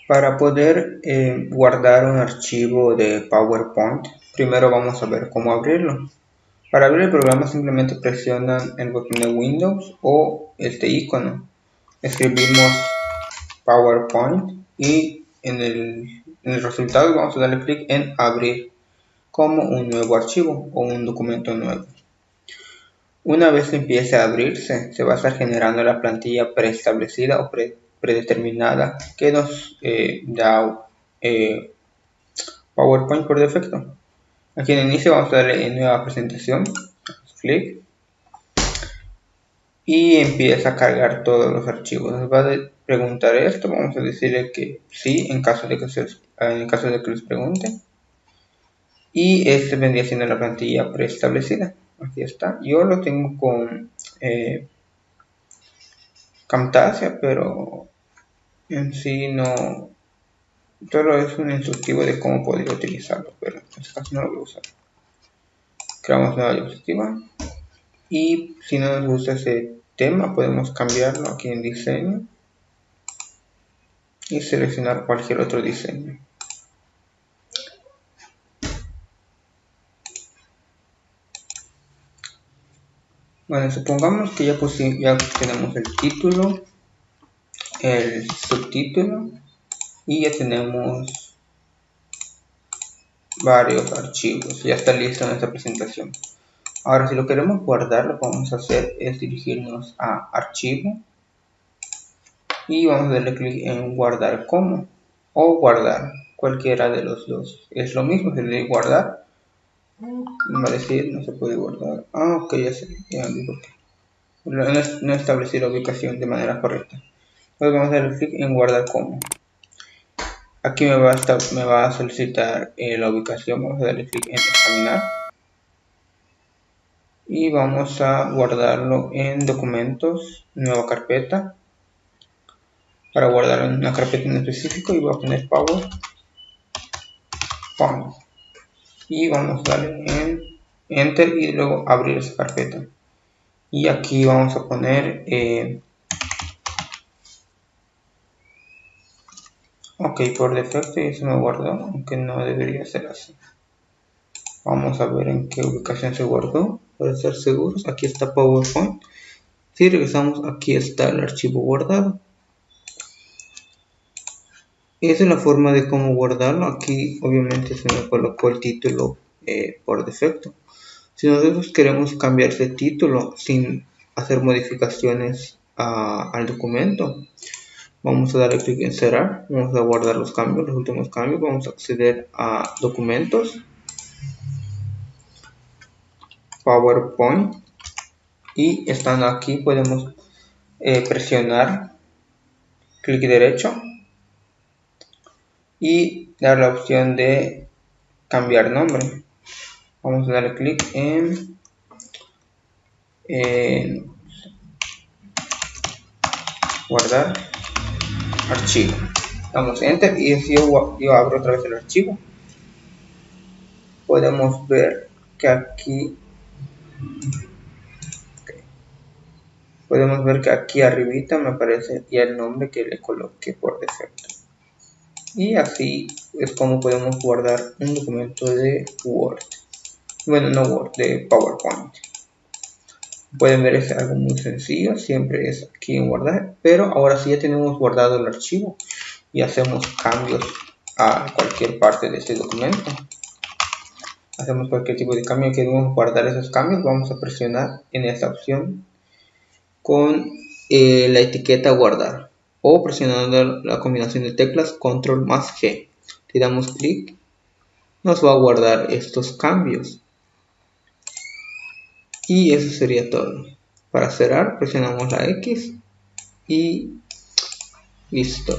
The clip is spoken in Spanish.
Para poder guardar un archivo de PowerPoint, primero vamos a ver cómo abrirlo. Para abrir el programa simplemente presionan el botón de Windows o este icono. Escribimos PowerPoint y en el resultado vamos a darle clic en abrir como un nuevo archivo o un documento nuevo. Una vez que empiece a abrirse, se va a estar generando la plantilla preestablecida o predeterminada que nos da PowerPoint por defecto. Aquí en inicio vamos a darle en nueva presentación, clic, y empieza a cargar todos los archivos. Nos va a preguntar esto, vamos a decirle que sí en caso de que les pregunte. Y este vendría siendo la plantilla preestablecida. Aquí está. Yo lo tengo con Camtasia, pero en sí no. Solo es un instructivo de cómo podría utilizarlo, pero en este caso no lo voy a usar. Creamos nueva diapositiva. Y si no nos gusta ese tema, podemos cambiarlo aquí en diseño y seleccionar cualquier otro diseño. Bueno, supongamos que ya tenemos el título, el subtítulo y ya tenemos varios archivos. Ya está lista nuestra presentación. Ahora, si lo queremos guardar, lo que vamos a hacer es dirigirnos a archivo y vamos a darle clic en guardar como o guardar, cualquiera de los dos. Es lo mismo, se le guardar. Me va a decir no se puede guardar. Ok, ya sé, ya vi por qué. No establecí la ubicación de manera correcta. Entonces vamos a darle clic en guardar como. Aquí me va a solicitar la ubicación. Vamos a darle clic en examinar. Y vamos a guardarlo en documentos, nueva carpeta. Para guardar en una carpeta en específico y voy a poner PowerPoint. Y vamos a darle en Enter y luego abrir esa carpeta. Y aquí vamos a poner ok, por defecto ya se me guardó, aunque no debería ser así. Vamos a ver en qué ubicación se guardó, para estar seguros. Aquí está PowerPoint. Si regresamos, aquí está el archivo guardado. Esa es la forma de cómo guardarlo. Aquí obviamente se me colocó el título por defecto. Si nosotros queremos cambiar ese título sin hacer modificaciones al documento, vamos a darle clic en cerrar, vamos a guardar los cambios, los últimos cambios, vamos a acceder a documentos, PowerPoint, y estando aquí podemos presionar clic derecho y dar la opción de cambiar nombre. Vamos a darle clic en guardar archivo. Damos enter y si yo abro otra vez el archivo, podemos ver que aquí arribita me aparece ya el nombre que le coloqué por defecto. Y así es como podemos guardar un documento de Word. Bueno, no Word, de PowerPoint. Pueden ver, es algo muy sencillo, siempre es aquí en guardar, pero ahora sí ya tenemos guardado el archivo y hacemos cambios a cualquier parte de este documento. Hacemos cualquier tipo de cambio, queremos guardar esos cambios, vamos a presionar en esta opción con la etiqueta guardar o presionando la combinación de teclas control más G. Si damos clic, nos va a guardar estos cambios. Y eso sería todo. Para cerrar, presionamos la X y listo.